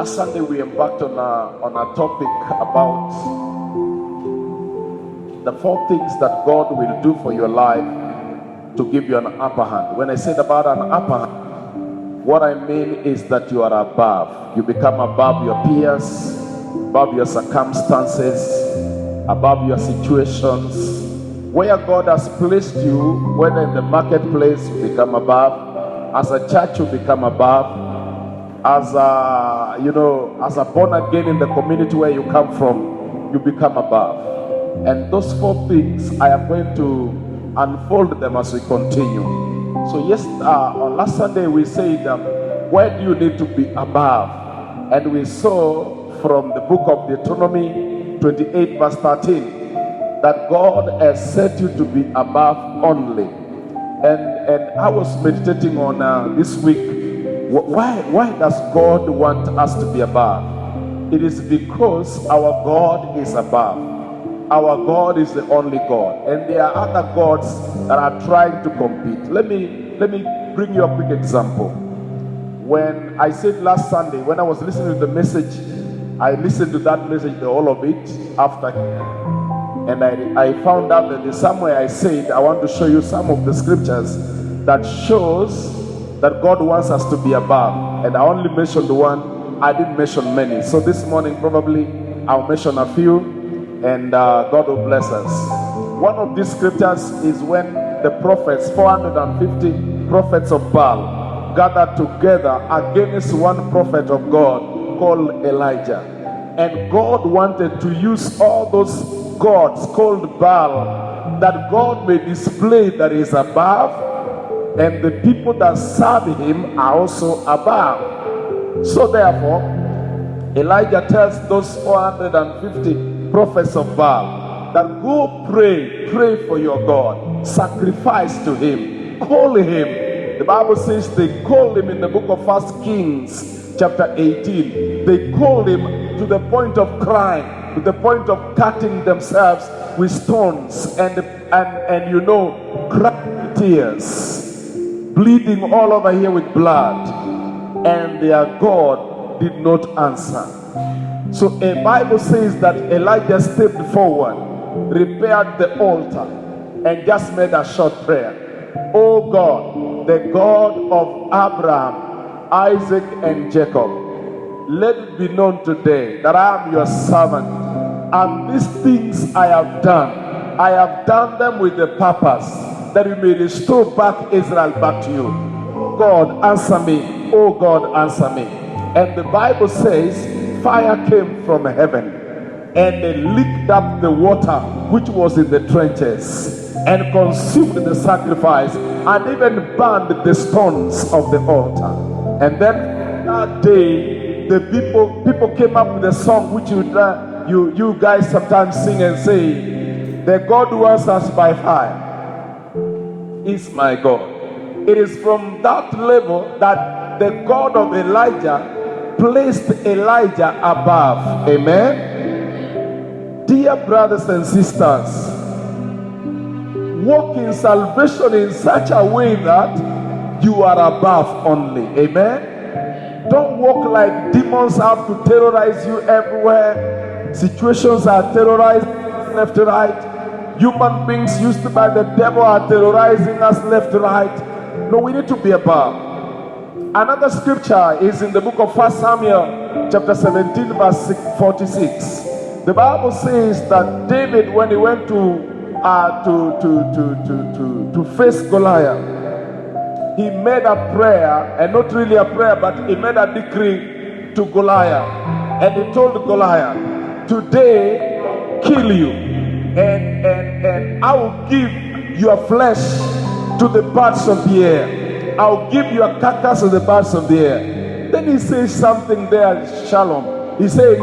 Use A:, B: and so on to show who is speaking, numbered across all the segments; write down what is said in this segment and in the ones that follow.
A: Last Sunday we embarked on a topic about the 4 things that God will do for your life to give you an upper hand. When I said about an upper hand, what I mean is that you are above. You become above your peers, above your circumstances, above your situations. Where God has placed you, whether in the marketplace, you become above. As a church, you become above. As a born again in the community where you come from, you become above. And those 4 things, I am going to unfold them as we continue. So yes, on last Sunday we said, where do you need to be above? And we saw from the book of Deuteronomy 28 verse 13 that God has set you to be above only. And I was meditating on this week. Why does God want us to be above? It is because our God is above. Our God is the only God, and there are other gods that are trying to compete. Let me bring you a quick example. When I said last Sunday, when I was listening to the message, I listened to that message, all of it after, and I found out that somewhere I said I want to show you some of the scriptures that shows that God wants us to be above. And I only mentioned one, I didn't mention many. So this morning probably I'll mention a few, and God will bless us. One of these scriptures is when the prophets, 450 prophets of Baal, gathered together against one prophet of God called Elijah. And God wanted to use all those gods called Baal, that God may display that he is above, and the people that serve him are also above. So therefore, Elijah tells those 450 prophets of Baal that go pray for your God, sacrifice to him, call him. The Bible says they called him in the book of 1 Kings chapter 18. They called him to the point of crying, to the point of cutting themselves with stones and crying tears, bleeding all over here with blood, and their God did not answer. So a Bible says that Elijah stepped forward, repaired the altar, and just made a short prayer. Oh God, the God of Abraham, Isaac, and Jacob, let it be known today that I am your servant, and these things I have done them with the purpose that you may restore back Israel back to you. Oh God, answer me. Oh God, answer me. And the Bible says fire came from heaven and they licked up the water which was in the trenches and consumed the sacrifice and even burned the stones of the altar. And then that day the people came up with a song which you guys sometimes sing and say, the God who answers by fire is my God. It is from that level that the God of Elijah placed Elijah above. Amen. Dear brothers and sisters, walk in salvation in such a way that you are above only. Amen. Don't walk like demons have to terrorize you everywhere. Situations are terrorized left to right. Human beings used by the devil are terrorizing us left to right. No, we need to be above. Another scripture is in the book of 1 Samuel chapter 17 verse 46. The Bible says that David, when he went to face Goliath, he made a prayer, and not really a prayer, but he made a decree to Goliath. And he told Goliath, today kill you. And I will give your flesh to the birds of the air. I will give your carcass to the birds of the air. Then he says something there, Shalom. He says,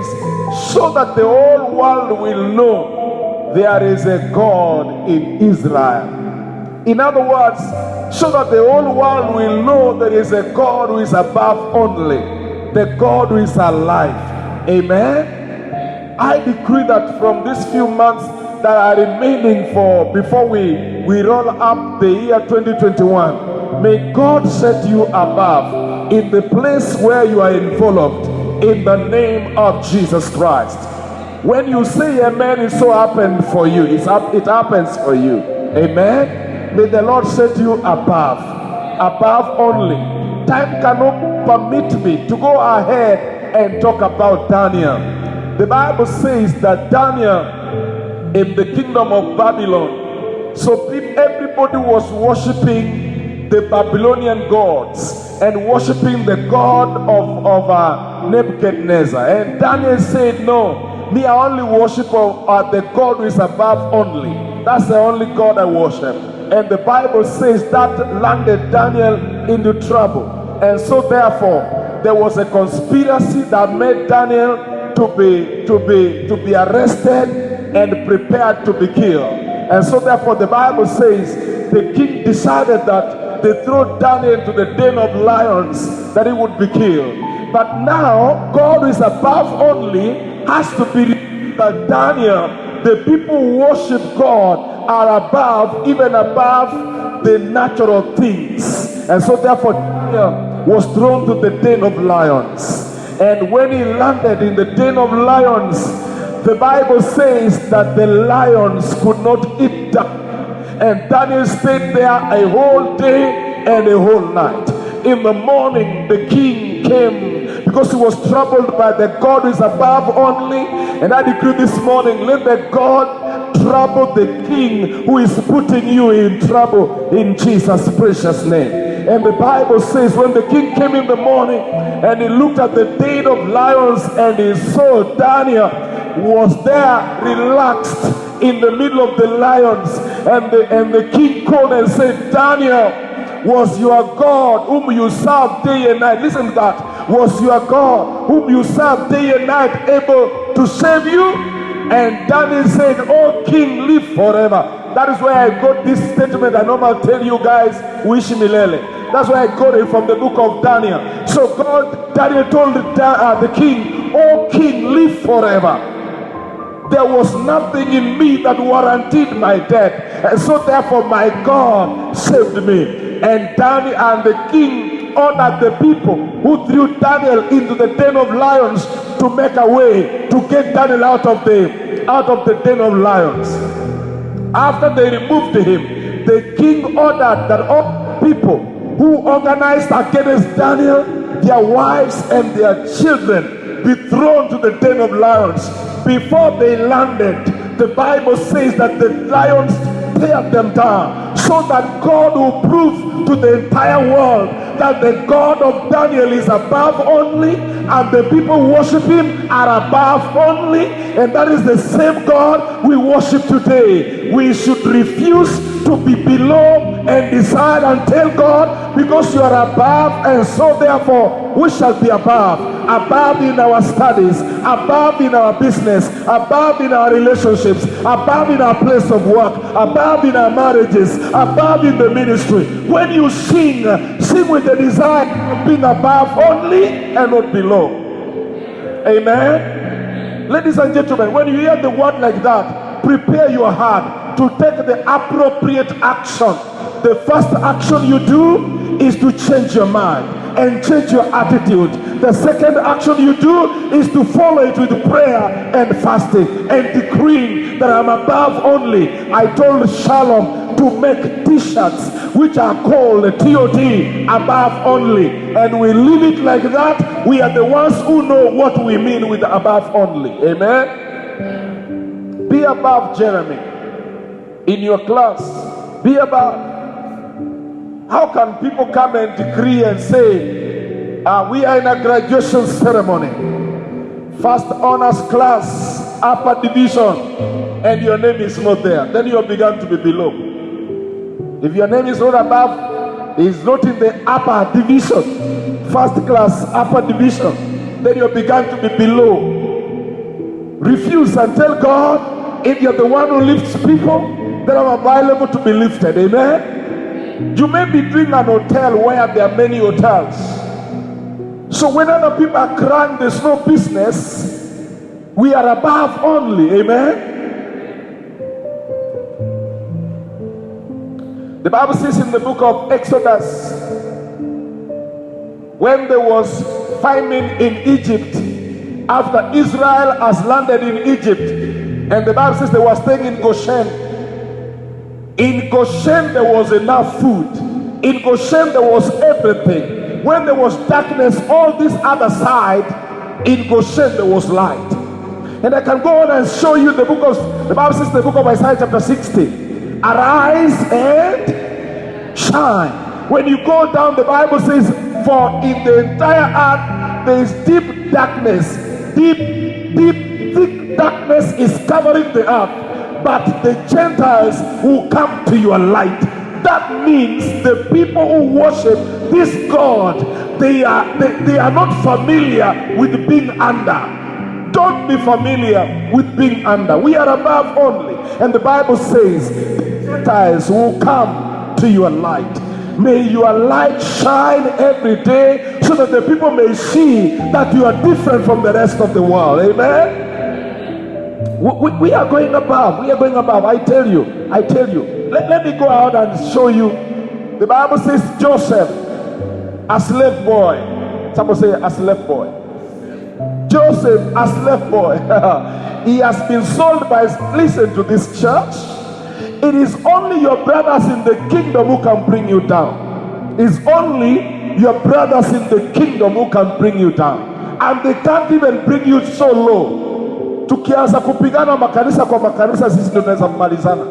A: so that the whole world will know there is a God in Israel. In other words, so that the whole world will know there is a God who is above only, the God who is alive. Amen. I decree that from these few months that are remaining before we roll up the year 2021, may God set you above in the place where you are enveloped, in the name of Jesus Christ. When you say amen, it so happened for you. It happens for you. Amen. May the Lord set you above only. Time cannot permit me to go ahead and talk about Daniel. The Bible says that Daniel in the kingdom of Babylon, so everybody was worshiping the Babylonian gods and worshiping the god of Nebuchadnezzar. And Daniel said, no, me I only worship the God who is above only. That's the only God I worship. And the Bible says that landed Daniel into trouble. And so therefore, there was a conspiracy that made Daniel to be arrested and prepared to be killed. And so therefore, the Bible says the king decided that they throw Daniel into the den of lions, that he would be killed. But now, God who is above only has to be that Daniel, the people who worship God, are above, even above the natural things. And so therefore, Daniel was thrown to the den of lions. And when he landed in the den of lions, the Bible says that the lions could not eat Daniel. And Daniel stayed there a whole day and a whole night. In the morning, the king came because he was troubled by the God who is above only. And I decree this morning, let the God trouble the king who is putting you in trouble in Jesus' precious name. And the Bible says when the king came in the morning and he looked at the den of lions and he saw Daniel was there relaxed in the middle of the lions, and the king called and said, Daniel, was your God whom you serve day and night, listen to that, was your God whom you serve day and night able to save you? And Daniel said, oh king, live forever. That is where I got this statement I normally tell you guys, wish me lele. That's why I got it from the book of Daniel. So Daniel told the king, oh king, live forever. There was nothing in me that warranted my death. And so therefore my God saved me. And Daniel and the king ordered the people who threw Daniel into the den of lions to make a way to get Daniel out of the den of lions. After they removed him, the king ordered that all people who organized against Daniel, their wives and their children, be thrown to the den of lions. Before they landed, the Bible says that the lions tear them down, so that God will prove to the entire world that the God of Daniel is above only, and the people who worship him are above only, and that is the same God we worship today. We should refuse to be below and decide and tell God, because you are above, and so therefore we shall be above in our studies, above in our business, above in our relationships, above in our place of work, above in our marriages, above in the ministry. When you sing with the desire of being above only and not below. Amen. Ladies and gentlemen, when you hear the word like that, prepare your heart to take the appropriate action. The first action you do is to change your mind and change your attitude. The second action you do is to follow it with prayer and fasting and decreeing that I'm above only. I told Shalom to make t-shirts which are called TOD, above only, and we leave it like that. We are the ones who know what we mean with above only. Amen. Be above Jeremy in your class. Be above. How can people come and decree and say, we are in a graduation ceremony, first honors class, upper division, and your name is not there? Then you have begun to be below. If your name is not above, is not in the upper division, first class, upper division, then you have begun to be below. Refuse and tell God, if you're the one who lifts people, then I'm available to be lifted. Amen. You may be doing an hotel where there are many hotels. So when other people are crying there's no business, we are above only. Amen. The Bible says in the book of Exodus, when there was famine in Egypt, after Israel has landed in Egypt, and the Bible says they were staying in Goshen. In Goshen there was enough food. In Goshen there was everything. When there was darkness on this other side, in Goshen there was light. And I can go on and show you the Bible says the book of Isaiah chapter 60. Arise and shine. When you go down, the Bible says, for in the entire earth there is deep darkness. Thick darkness is covering the earth. But the Gentiles will come to your light. That means the people who worship this God, they are not familiar with being under. Don't be familiar with being under. We are above only. And the Bible says, Gentiles will come to your light. May your light shine every day so that the people may see that you are different from the rest of the world. Amen? We are going above. We are going above. I tell you. Let me go out and show you. The Bible says Joseph, a slave boy. Someone say a slave boy. Joseph, a slave boy. He has been sold by, listen to this church. It is only your brothers in the kingdom who can bring you down. It's only your brothers in the kingdom who can bring you down. And they can't even bring you so low. Tukianza kupigana makanisa kwa makanisa, sisi ndio tunaweza kumalizana.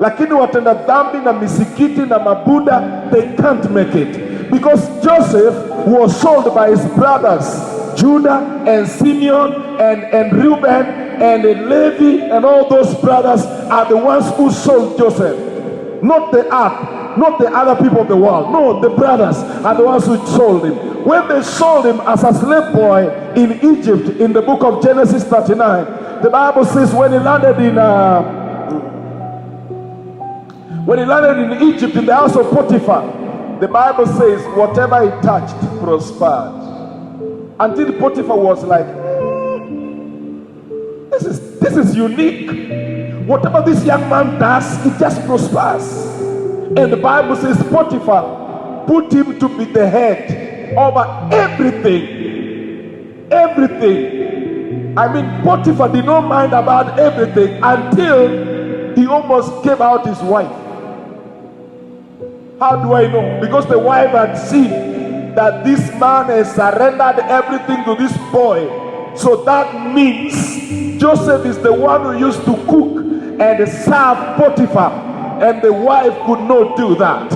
A: Lakini watenda dhambi na misikiti na mabuda, they can't make it. Because Joseph was sold by his brothers, Judah and Simeon and Reuben and Levi, and all those brothers are the ones who sold Joseph. Not the earth, not the other people of the world. No, the brothers are the ones who sold him. When they sold him as a slave boy in Egypt, in the book of Genesis 39, the Bible says when he landed in Egypt, in the house of Potiphar, the Bible says whatever he touched prospered. Until Potiphar was like, this is unique. Whatever this young man does, it just prospers. And the Bible says Potiphar put him to be the head over everything. I mean, Potiphar did not mind about everything until he almost gave out his wife. How do I know? Because the wife had seen that this man has surrendered everything to this boy. So that means Joseph is the one who used to cook and serve Potiphar, and the wife could not do that.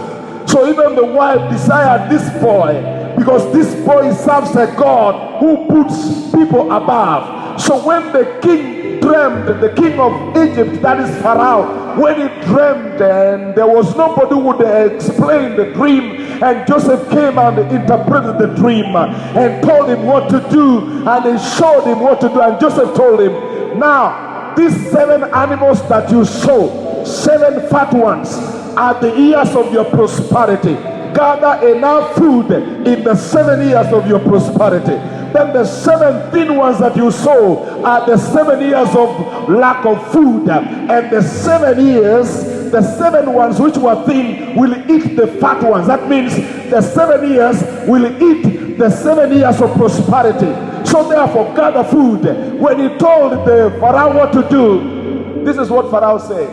A: So even the wife desired this boy, because this boy serves a God who puts people above. So when the king dreamed, the king of Egypt, that is Pharaoh, when he dreamed and there was nobody who would explain the dream, and Joseph came and interpreted the dream and told him what to do, and he showed him what to do, and Joseph told him, now these 7 animals that you saw, 7 fat ones, are the years of your prosperity. Gather enough food in the 7 years of your prosperity. Then the 7 thin ones that you saw are the 7 years of lack of food. And the 7 years, the 7 ones which were thin will eat the fat ones. That means the 7 years will eat the 7 years of prosperity. So therefore, gather food. When he told the Pharaoh what to do, this is what Pharaoh said.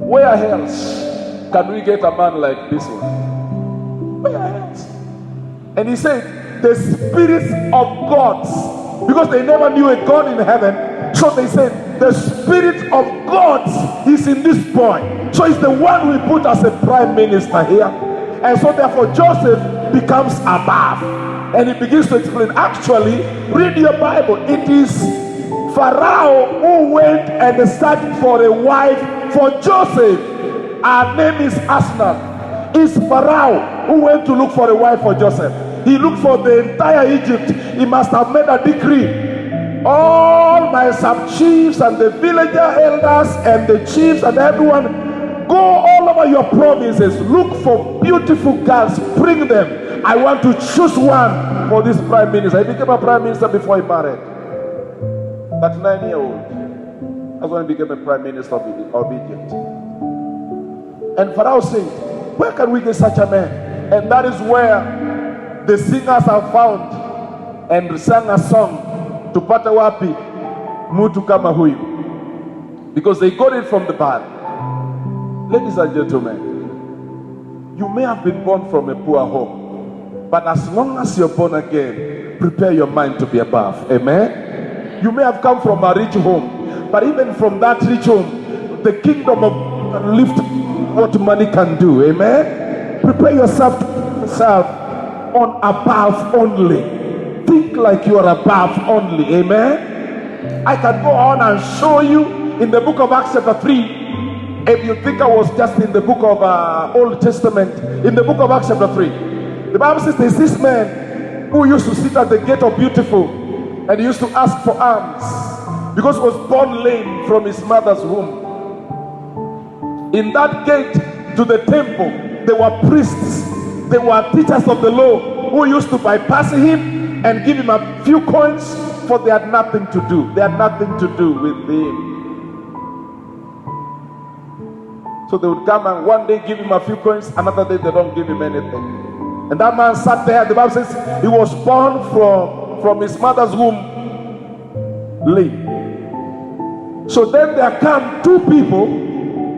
A: Where else can we get a man like this one? Where else? And he said, the spirits of gods, because they never knew a God in heaven, so they said, the spirit of gods is in this boy. So he's the one we put as a prime minister here. And so therefore Joseph becomes above. And he begins to explain, actually, read your Bible. It is Pharaoh who went and searched for a wife for Joseph. Her name is Asnath. It's Pharaoh who went to look for a wife for Joseph. He looked for the entire Egypt. He must have made a decree. All my sub-chiefs and the villager elders and the chiefs and everyone, go all over your provinces. Look for beautiful girls. Bring them. I want to choose one for this prime minister. He became a prime minister before he married. That 9-year-old. That's when he became a prime minister of Egypt. And Pharaoh said, where can we get such a man? And that is where the singers have found and sang a song tupate wapi mtu kama huyu, because they got it from the Bible. Ladies and gentlemen, you may have been born from a poor home, but as long as you're born again, prepare your mind to be above. Amen. You may have come from a rich home, but even from that rich home, the kingdom of God can lift what money can do. Amen. Prepare yourself to serve on above only. Think like you are above only. Amen. I can go on and show you in the book of Acts chapter 3. If you think I was just in the book of Old Testament, in the book of Acts chapter 3, the Bible says there's this man who used to sit at the gate of Beautiful, and he used to ask for alms because he was born lame from his mother's womb. In that gate to the temple, there were priests, there were teachers of the law who used to bypass him and give him a few coins, for they had nothing to do. They had nothing to do with him. So they would come and one day give him a few coins, another day they don't give him anything. And that man sat there. The Bible says he was born from his mother's womb lame. So then there come two people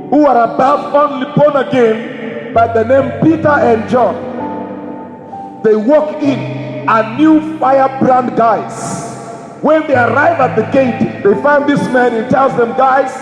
A: who are above only born again by the name Peter and John. They walk in, a new firebrand guys. When they arrive at the gate, they find this man. He tells them, guys,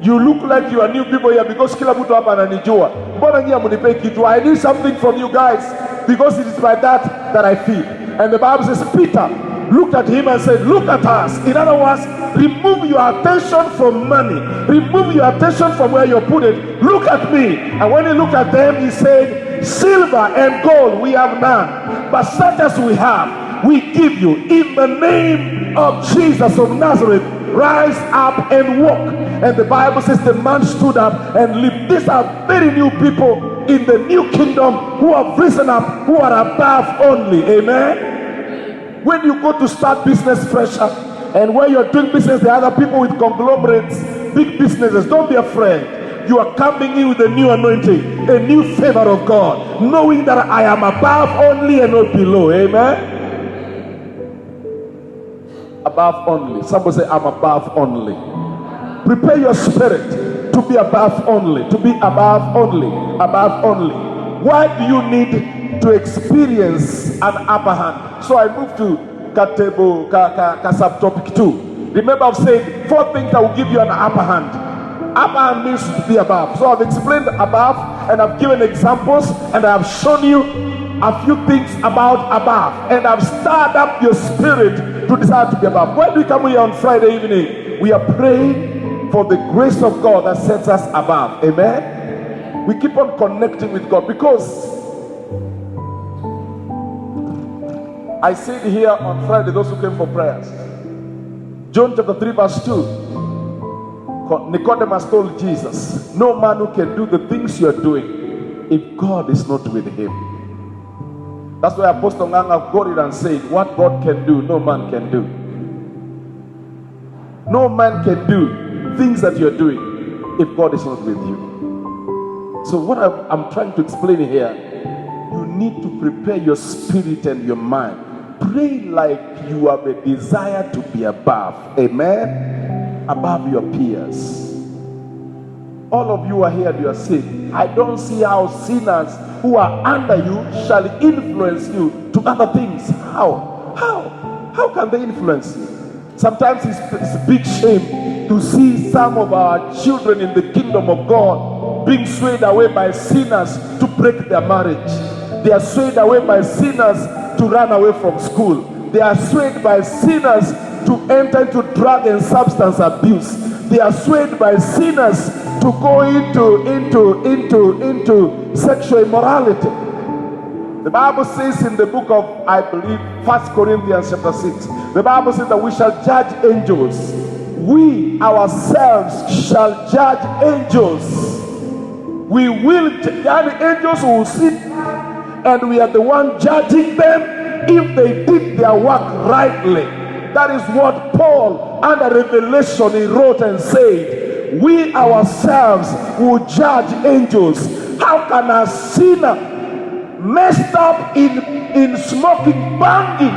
A: you look like you are new people here because kila mtu hapa ananijua. Mbona nyinyi mnipe kitu? I need something from you guys because it is by that I feel. And the Bible says Peter looked at him and said, look at us. In other words, remove your attention from money. Remove your attention from where you put it. Look at me. And when he looked at them, he said, silver and gold we have none, but such as we have, we give you. In the name of Jesus of Nazareth, rise up and walk. And the Bible says the man stood up and lived. These are very new people in the new kingdom who have risen up, who are above only. Amen. When you go to start business fresher, and where you're doing business, there are other people with conglomerates, big businesses. Don't be afraid. You are coming in with a new anointing, a new favor of God, knowing that I am above only and not below. Amen. Above only. Somebody say, I'm above only. Prepare your spirit to be above only, to be above only, above only. Why do you need to experience an upper hand? So I move to subtopic 2. Remember, I've said 4 things that will give you an upper hand. Upper hand means to be above. So I've explained above, and I've given examples, and I've shown you a few things about above, and I've stirred up your spirit to desire to be above. When we come here on Friday evening, we are praying for the grace of God that sets us above. Amen. We keep on connecting with God, because I said here on Friday, those who came for prayers, John chapter 3 verse 2, Nicodemus told Jesus, no man who can do the things you are doing if God is not with him. That's why Apostle Nganga got it and said, what God can do, no man can do. No man can do things that you're doing if God is not with you. So what I'm trying to explain here, you need to prepare your spirit and your mind. Pray like you have a desire to be above. Amen. Above your peers. All of you are here and you are saying, I don't see how sinners who are under you shall influence you to other things. How can they influence you? Sometimes it's a big shame to see some of our children in the kingdom of God being swayed away by sinners to break their marriage. They are swayed away by sinners to run away from school. They are swayed by sinners to enter into drug and substance abuse. They are swayed by sinners to go into sexual immorality. The Bible says in the book of, I believe, 1 Corinthians chapter 6, the Bible says that we shall judge angels. We ourselves shall judge angels. We will judge angels who will sit, and we are the one judging them if they did their work rightly. That is what Paul, under revelation, he wrote and said, we ourselves will judge angels. How can a sinner messed up in smoking, banging,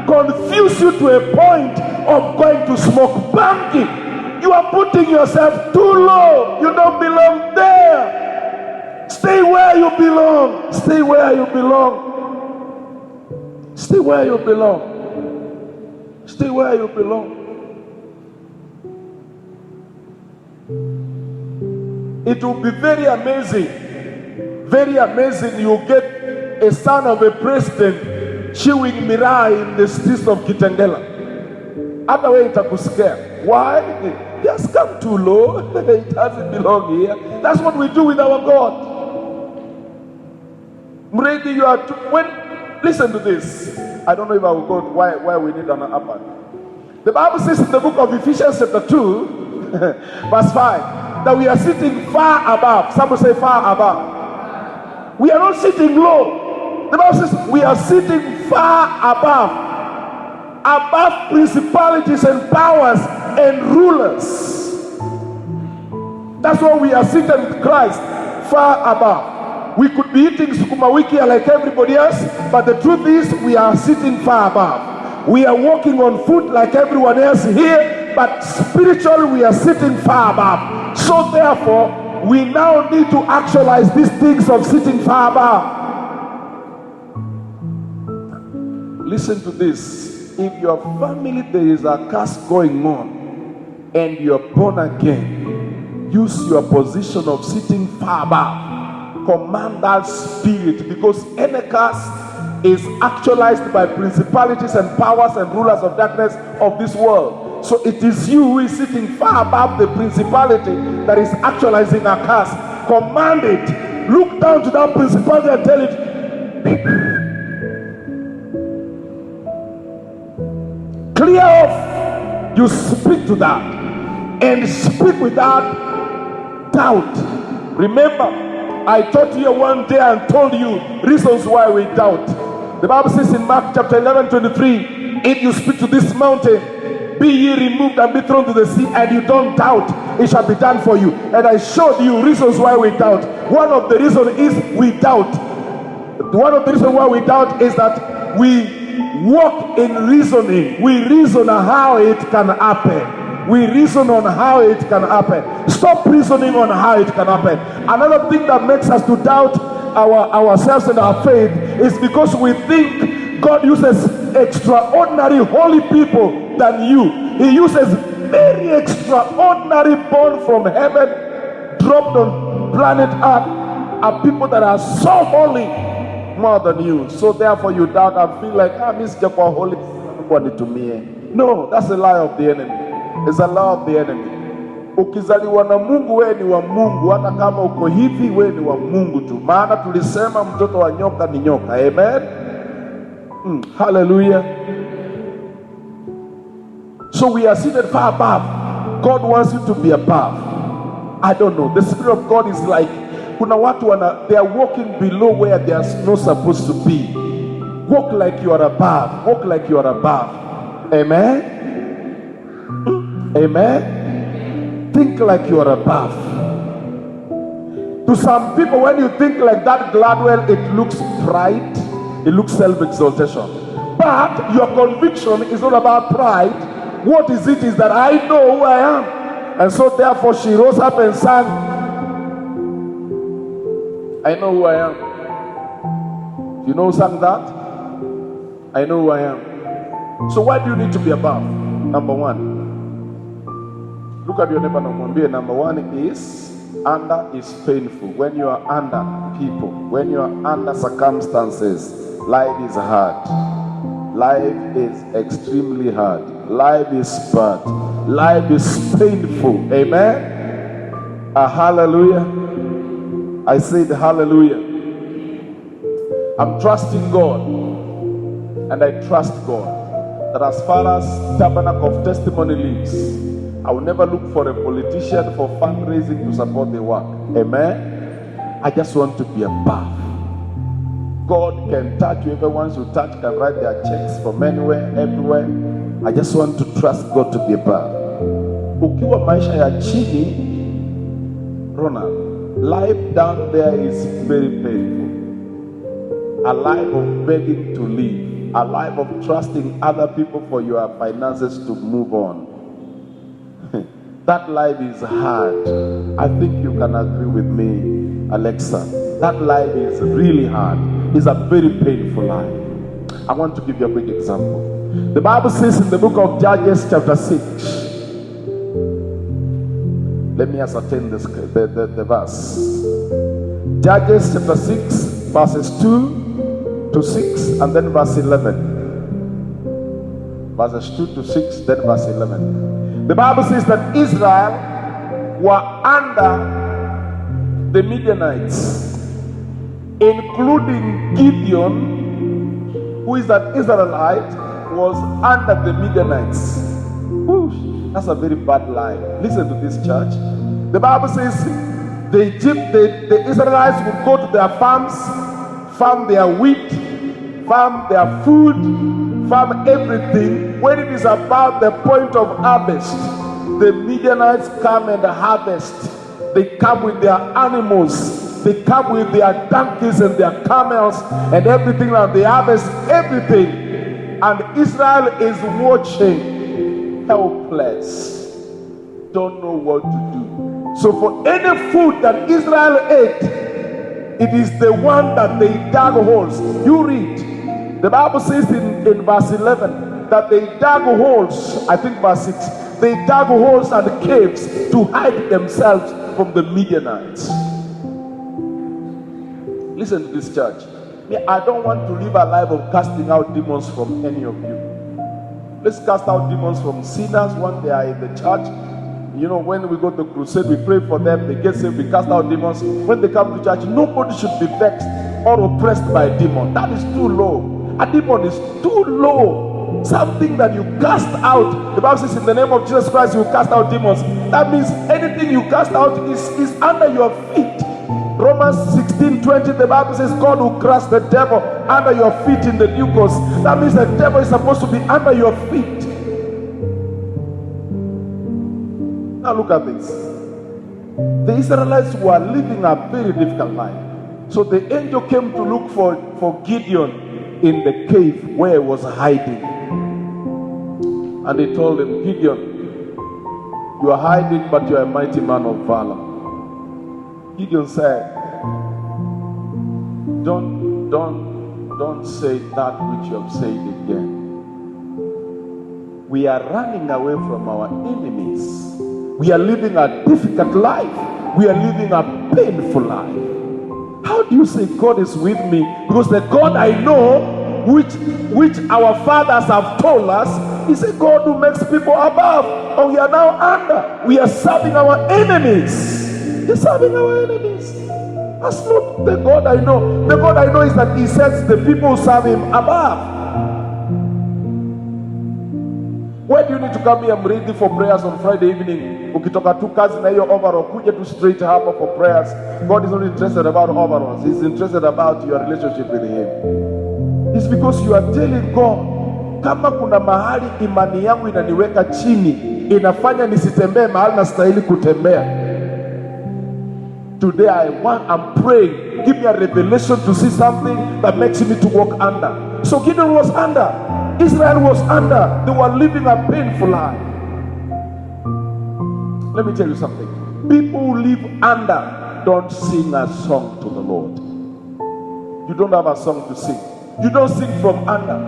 A: confuse you to a point of going to smoke banking. You are putting yourself too low. You don't belong there. Stay where you belong. Stay where you belong. Stay where you belong. Stay where you belong. It will be very amazing. Very amazing. You get a son of a president chewing miraa in the streets of Kitengela. Other way itakusikia. Why? He has come too low. It doesn't belong here. That's what we do with our God. Maybe you are listen to this. I don't know if I will go why we need an upper. The Bible says in the book of Ephesians chapter 2, verse 5, that we are sitting far above. Some will say far above. We are not sitting low. The Bible says we are sitting far above principalities and powers and rulers. That's why we are seated with Christ, far above. We could be eating sukuma wiki like everybody else, but the truth is we are sitting far above. We are walking on foot like everyone else here, but spiritually we are sitting far above. So therefore, we now need to actualize these things of sitting far above. Listen to this. If your family there is a curse going on and you're born again, use your position of sitting far above. Command that spirit, because any curse is actualized by principalities and powers and rulers of darkness of this world. So it is you who is sitting far above the principality that is actualizing a curse. Command it. Look down to that principality and tell it, clear off. You speak to that and speak without doubt. Remember, I taught you one day and told you reasons why we doubt. The Bible says in Mark chapter 11:23, if you speak to this mountain, be ye removed and be thrown to the sea, and you don't doubt, it shall be done for you. And I showed you reasons why we doubt. One of the reasons is we doubt. One of the reasons why we doubt is that we walk in reasoning. We reason on how it can happen. We reason on how it can happen. Stop reasoning on how it can happen. Another thing that makes us to doubt ourselves and our faith is because we think God uses extraordinary holy people than you. He uses very extraordinary born from heaven, dropped on planet Earth, are people that are so holy more than you. So therefore you doubt and feel like, Mr. Holy, nobody to me. No, that's a lie of the enemy. It's a lie of the enemy. Ukizaliwa na Mungu, wewe ni wa Mungu. Hata kama uko hivi, wewe ni wa Mungu tu. Maana tulisema mtoto wa nyoka ni nyoka. Amen. Hallelujah. So we are seated far above. God wants you to be above. I don't know. The Spirit of God is like, kuna watu they are walking below where they are not supposed to be. Walk like you are above. Walk like you are above. Amen. Amen. Think like you are above. To some people, when you think like that, Gladwell, it looks pride, it looks self-exaltation. But your conviction is not about pride. What is it is that I know who I am. And so therefore she rose up and sang, I know who I am. You know who sang that? I know who I am. So why do you need to be above? Number one. Look at your neighbor and mwambie, number one is, under is painful. When you are under people, when you are under circumstances, life is hard. Life is extremely hard. Life is bad. Life is painful. Amen? Hallelujah. I said hallelujah. I'm trusting God, and I trust God that as far as Tabernacle of Testimony lives, I will never look for a politician for fundraising to support the work. Amen? I just want to be above. God can touch you. Everyone who touch can write their checks from anywhere, everywhere. I just want to trust God to be above. Ukiwa maisha ya chini, Ronald, life down there is very painful. A life of begging to live. a life of trusting other people for your finances to move on. That life is hard. I think you can agree with me, Alexa. That life is really hard. It's a very painful life. I want to give you a quick example. The Bible says in the book of Judges chapter 6. Let me ascertain this, the verse. Judges chapter 6, verses 2 to 6, and then verse 11. Verses 2 to 6, then verse 11. The Bible says that Israel were under the Midianites, including Gideon, who is an Israelite, was under the Midianites. Whew, that's a very bad life. Listen to this, church. The Bible says the Israelites would go to their farms, farm their wheat, farm their food, farm everything. When it is about the point of harvest, the Midianites come and harvest. They come with their animals. They come with their donkeys and their camels and everything, and they harvest everything. And Israel is watching, helpless, don't know what to do. So for any food that Israel ate, it is the one that they dug holes. You read. The Bible says in verse 11 that they dug holes, I think verse 6, they dug holes and caves to hide themselves from the Midianites. Listen to this, church. I don't want to live a life of casting out demons from any of you. Let's cast out demons from sinners when they are in the church. You know, when we go to crusade, we pray for them, they get saved, we cast out demons. When they come to church, nobody should be vexed or oppressed by a demon. That is too low. A demon is too low. Something that you cast out. The Bible says in the name of Jesus Christ, you cast out demons. That means anything you cast out is under your feet. Romans 16:20, the Bible says God will crush the devil under your feet in the new course. That means the devil is supposed to be under your feet. Now look at this. The Israelites were living a very difficult life. So the angel came to look for Gideon in the cave where he was hiding. And he told him, Gideon, you are hiding, but you are a mighty man of valor. Gideon said, don't say that which you have said again. We are running away from our enemies. We are living a difficult life. We are living a painful life. How do you say God is with me? Because the God I know, which our fathers have told us, is a God who makes people above. And we are now under. We are serving our enemies. They're serving our enemies. That's not the God I know. The God I know is that He sets the people who serve Him above. Where do you need to come here? I'm ready for prayers on Friday evening. Ukitoka tu kazi na hiyo overall, kuja tu straight hapa for prayers. God is not interested about overalls. He's interested about your relationship with Him. It's because you are telling God, kama kuna mahali imani yangu inaniweka chini, inafanya nisitembee mahali nastahili kutembea. Today I'm praying, give me a revelation to see something that makes me to walk under. So Gideon was under. Israel was under. They were living a painful life. Let me tell you something. People who live under don't sing a song to the Lord. You don't have a song to sing. You don't sing from under.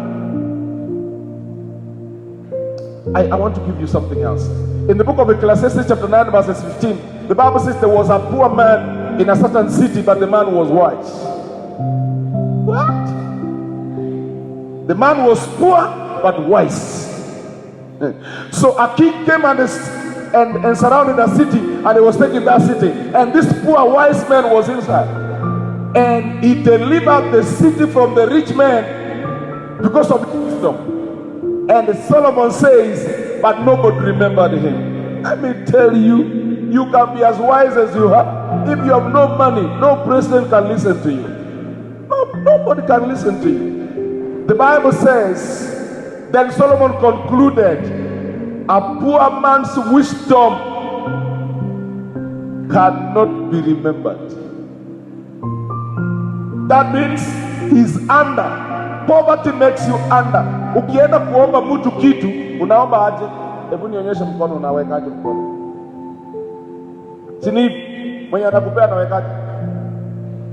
A: I want to give you something else. In the book of Ecclesiastes chapter 9 verses 15, the Bible says there was a poor man in a certain city, but the man was wise. What? The man was poor but wise. So a king came and surrounded the city, and he was taking that city. And this poor wise man was inside. And he delivered the city from the rich man because of wisdom. And Solomon says, but nobody remembered him. Let me tell you, you can be as wise as you are. If you have no money, no president can listen to you. Nobody can listen to you. The Bible says, then Solomon concluded, a poor man's wisdom cannot be remembered. That means he's under. Poverty makes you under. Ukienda kuomba mtu kitu, unaomba aje? Hebu nionyeshe mkono, unawekaje mkono? Sini mwenye anakupea anawekaje?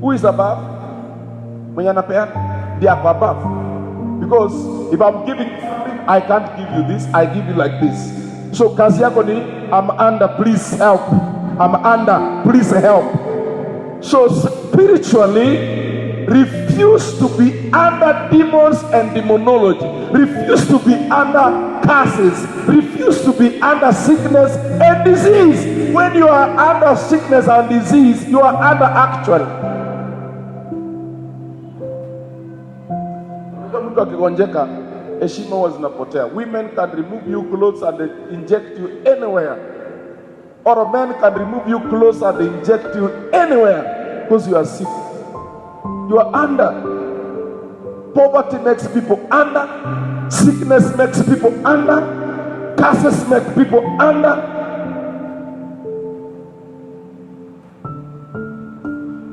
A: Who is above? Mwenye anapeana ndiye ako above. Because if I'm giving something, I can't give you this, I give you like this. So kazi yako ni I'm under, please help. I'm under, please help. So spiritually, refuse to be under demons and demonology. Refuse to be under curses. Refuse to be under sickness and disease. When you are under sickness and disease, you are under actually. Mtu akigonjeka, heshima huwa zinapotea. Women can remove you clothes and inject you anywhere. Or a man can remove you clothes and inject you anywhere because you are sick. You are under. Poverty makes people under. Sickness makes people under. Curses make people under.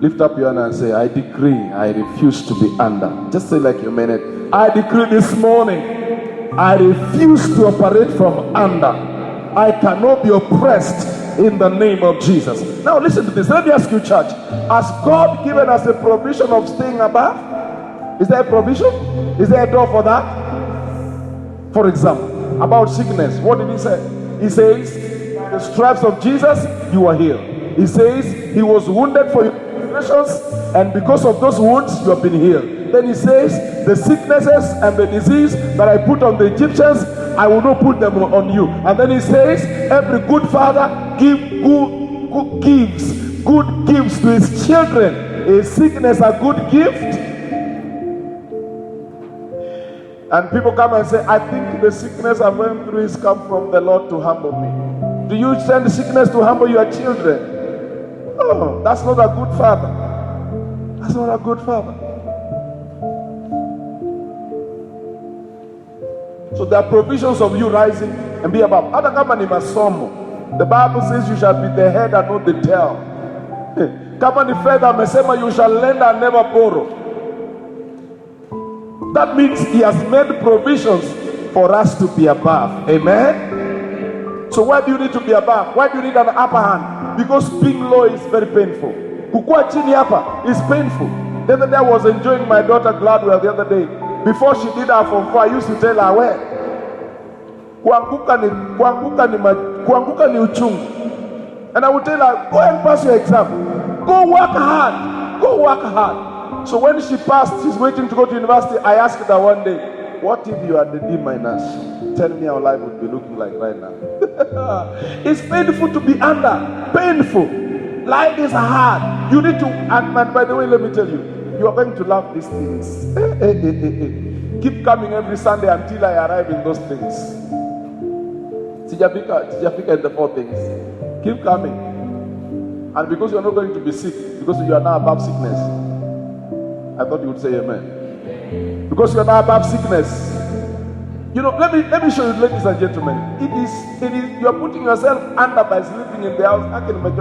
A: Lift up your hand and say, I decree, I refuse to be under. Just say like you mean it. I decree this morning, I refuse to operate from under. I cannot be oppressed in the name of Jesus. Now listen to this. Let me ask you, church. Has God given us a provision of staying above? Is there a provision? Is there a door for that? For example, about sickness, what did he say? He says, the stripes of Jesus, you are healed. He says, he was wounded for your transgressions, and because of those wounds, you have been healed. Then he says, the sicknesses and the disease that I put on the Egyptians, I will not put them on you. And then he says, every good father gives good gifts to his children. Is sickness a good gift? And people come and say, I think the sickness I went through is come from the Lord to humble me. Do you send sickness to humble your children? Oh, that's not a good father. That's not a good father. So there are provisions of you rising and be above. Hata kama ni masomo, the Bible says you shall be the head and not the tail. Kama ni fedha amesema you shall lend and never borrow. That means he has made provisions for us to be above. Amen? So why do you need to be above? Why do you need an upper hand? Because being low is very painful. Kukua chini hapa is painful. The other day I was enjoying my daughter Gladwell the other day. Before she did her Form 4, I used to tell her, where? Kuanguka ni uchungu. And I would tell her, go and pass your exam. Go work hard. Go work hard. So when she passed, she's waiting to go to university. I asked her one day, what if you are the D-? Tell me how life would be looking like right now. It's painful to be under. Painful. Life is hard. You need to, and by the way, let me tell you, you are going to love these things. Keep coming every Sunday until I arrive in those things. Sijafika in the 4 things. Keep coming. And because you are not going to be sick, because you are now above sickness, I thought you would say amen. Because you are now above sickness. You know, let me show you, ladies and gentlemen. It is you are putting yourself under by sleeping in the house. I can imagine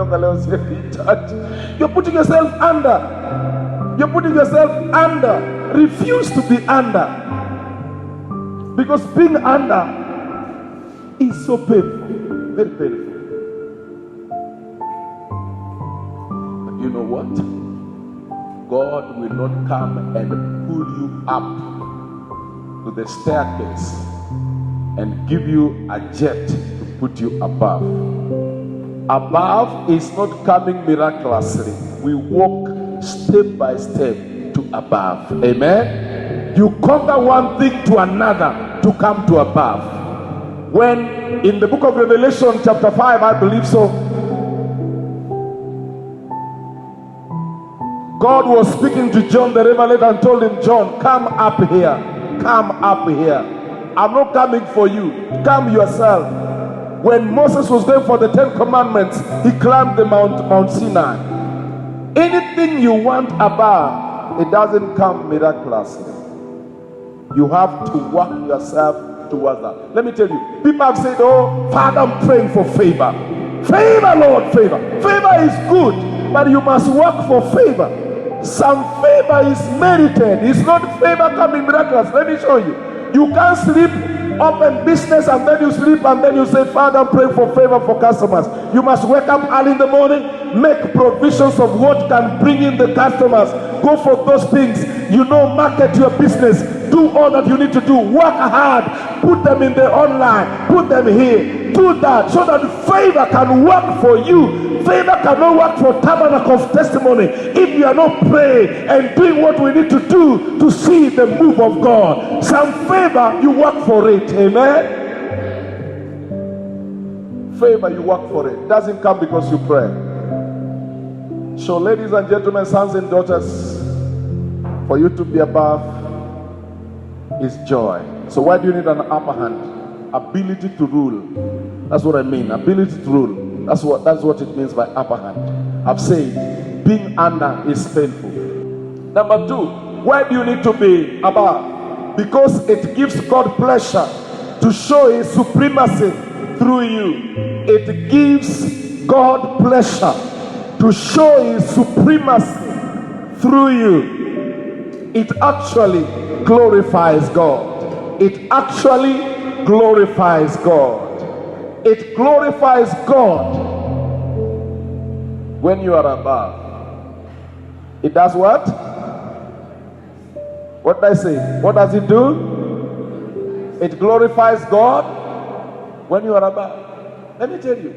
A: you're putting yourself under. You're putting yourself under. Refuse to be under. Because being under is so painful. Very painful. But you know what? God will not come and pull you up to the staircase and give you a jet to put you above. Above is not coming miraculously. We walk step by step to above. Amen. You conquer one thing to another to come to above. When in the book of Revelation chapter 5, I believe so, God was speaking to John the Revelator and told him, John, come up here. Come up here. I'm not coming for you. Come yourself. When Moses was going for the 10 commandments, he climbed the Mount Sinai. Anything you want above, it doesn't come miraculously. You have to work yourself towards that. Let me tell you, people have said, oh, Father, I'm praying for favor. Favor, Lord, favor. Favor is good, but you must work for favor. Some favor is merited. It's not favor coming miraculous. Let me show you. You can't sleep, open business, and then you sleep, and then you say, Father, I'm praying for favor for customers. You must wake up early in the morning, make provisions of what can bring in the customers. Go for those things. Market your business. Do all that you need to do. Work hard. Put them in the online. Put them here. Do that so that favor can work for you. Favor cannot work for Tabernacle of Testimony if you are not praying and doing what we need to do to see the move of God. Some favor, you work for it. Amen. Favor, you work for it. It doesn't come because you pray. So, ladies and gentlemen, sons and daughters, for you to be above is joy. So why do you need an upper hand? Ability to rule. That's what I mean. Ability to rule. That's what it means by upper hand. I've said being under is painful. Number two, why do you need to be above? Because it gives God pleasure to show his supremacy through you. It gives God pleasure to show his supremacy through you. It actually glorifies God. It actually glorifies God. It glorifies God when you are above. It does what? What did I say? What does it do? It glorifies God when you are above. Let me tell you,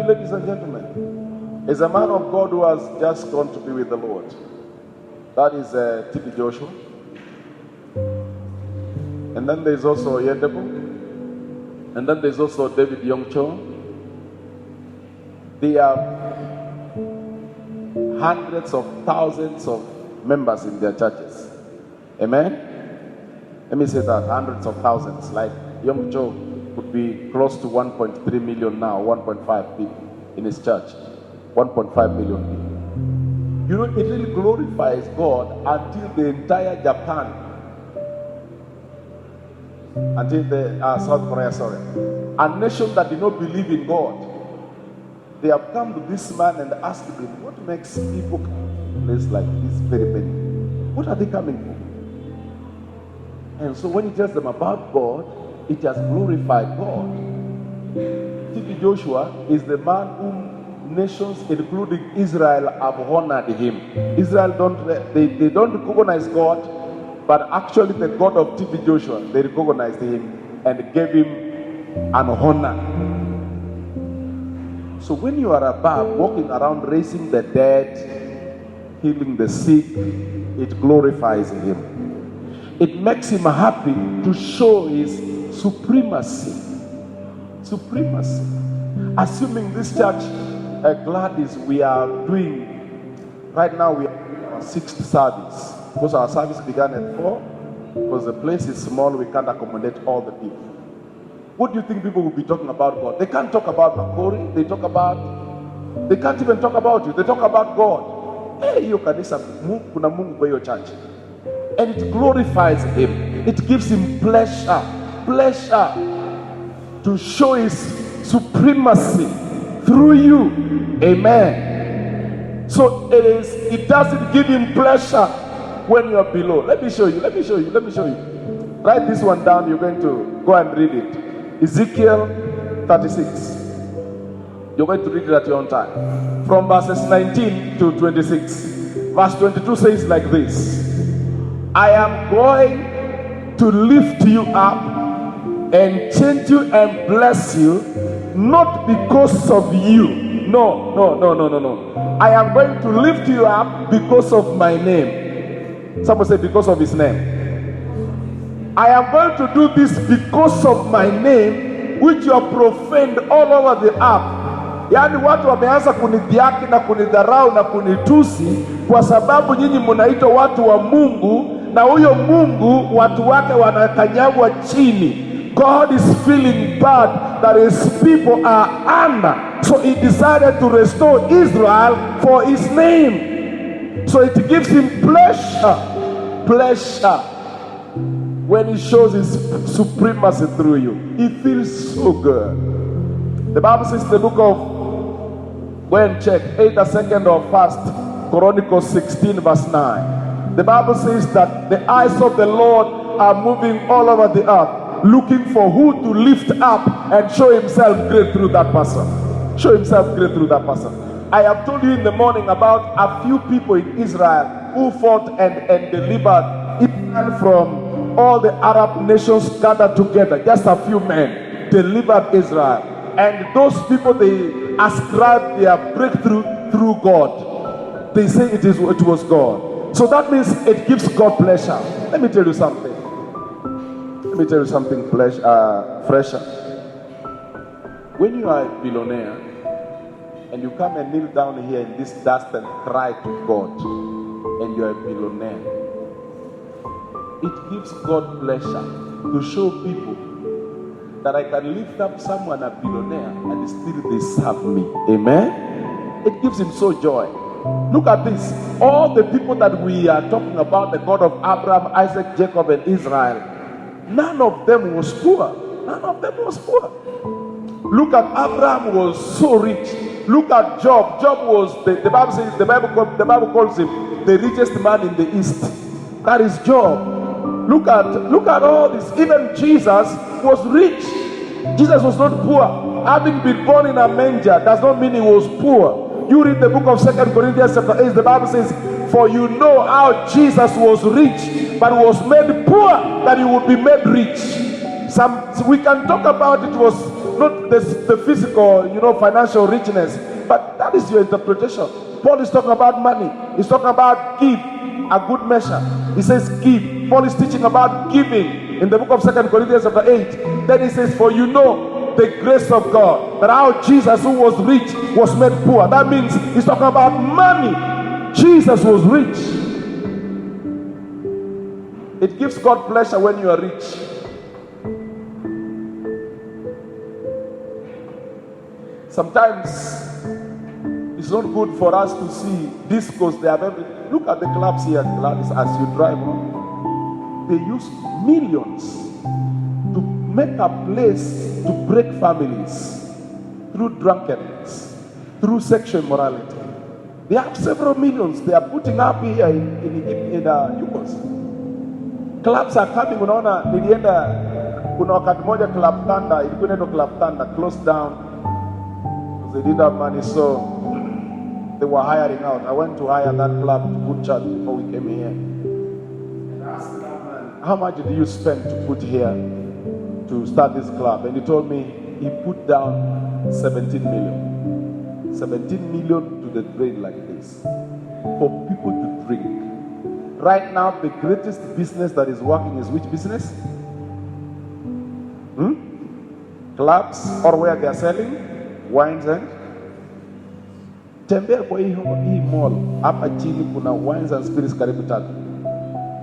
A: ladies and gentlemen, as a man of God who has just gone to be with the Lord, that is T.B. Joshua. And then there's also Oyedepo. And then there's also David Yongcho. They have hundreds of thousands of members in their churches. Amen? Let me say that, hundreds of thousands. Like Yongcho would be close to 1.3 million now, 1.5 people in his church. 1.5 million people. It really glorifies God until the entire Japan, until the South Korea, a nation that did not believe in God, they have come to this man and asked him, what makes people come to a place like this very many? What are they coming for? And so when he tells them about God, it has glorified God. T.B. Joshua is the man whom nations, including Israel, have honored him. Israel don't recognize God, but actually the God of T.B. Joshua, they recognized him and gave him an honor. So when you are above, walking around, raising the dead, healing the sick, it glorifies him. It makes him happy to show his supremacy. Supremacy. Assuming this church Gladys, we are doing, right now we are our 6th service. Because our service began at 4, because the place is small, we can't accommodate all the people. What do you think people will be talking about God? They can't talk about Makori, they can't even talk about you, they talk about God. Hey, hiyo kanisa, kuna Mungu kwa hiyo church. And it glorifies him. It gives him pleasure to show his supremacy through you. Amen. So it doesn't give him pleasure when you are below. Let me show you. Write this one down. You're going to go and read it. Ezekiel 36. You're going to read it at your own time. From verses 19 to 26. Verse 22 says like this. I am going to lift you up and change you and bless you, not because of you. No. I am going to lift you up because of my name. Someone say because of his name. I am going to do this because of my name, which you have profaned all over the earth. Yaani watu wameanza kunidhiaki na kunidharau na kunitusi kwa sababu nyinyi mnaitwa watu wa Mungu, na huyo Mungu watu wake wanakanyagwa chini. God is feeling bad that his people are under. So he decided to restore Israel for his name. So it gives him pleasure when he shows his supremacy through you. He feels so good. The Bible says in the book of, go and check, either 2nd or 1st Chronicles 16 verse 9. The Bible says that the eyes of the Lord are moving all over the earth, looking for who to lift up and show himself great through that person. Show himself great through that person. I have told you in the morning about a few people in Israel who fought and delivered Israel from all the Arab nations gathered together. Just a few men delivered Israel. And those people, they ascribe their breakthrough through God. They say it was God. So that means it gives God pleasure. Let me tell you something. Let me tell you something fresher. When you are a billionaire and you come and kneel down here in this dust and cry to God, and you are a billionaire, it gives God pleasure to show people that I can lift up someone a billionaire and still they serve me. Amen? It gives him so joy. Look at this. All the people that we are talking about, the God of Abraham, Isaac, Jacob, and Israel, none of them was poor. None of them was poor. Look at Abraham, was so rich. Look at Job. Job was, the Bible says, the Bible calls him the richest man in the East. That is Job. Look at all this. Even Jesus was rich. Jesus was not poor. Having been born in a manger does not mean he was poor. You read the book of 2 Corinthians chapter 8, the Bible says, for you know how Jesus was rich, but was made poor that he would be made rich. We can talk about it was not the physical, financial richness, but that is your interpretation. Paul is talking about money. He's talking about give a good measure. He says give. Paul is teaching about giving in the book of 2 Corinthians chapter 8. Then he says, for you know the grace of God, that how Jesus, who was rich, was made poor. That means he's talking about money. Jesus was rich. It gives God pleasure when you are rich. Sometimes it's not good for us to see discos. They have everything. Look at the clubs here, Gladys, as you drive on. They use millions to make a place to break families through drunkenness, through sexual immorality. They have several millions they are putting up here in Yukos. Clubs are coming. Unaona, kuna wakati moja Club Thunder, ilikuwa inaitwa Club Thunder, closed down because they didn't have money, so they were hiring out. I went to hire that club to put church before we came here. And I asked that man, how much did you spend to put here to start this club? And he told me he put down 17 million. 17 million to the drain like this for people to drink. Right now, the greatest business that is working is which business? Clubs, or where they are selling wines and tembea kwa hii mall hapa chini kuna wines and spirits karibu tatu,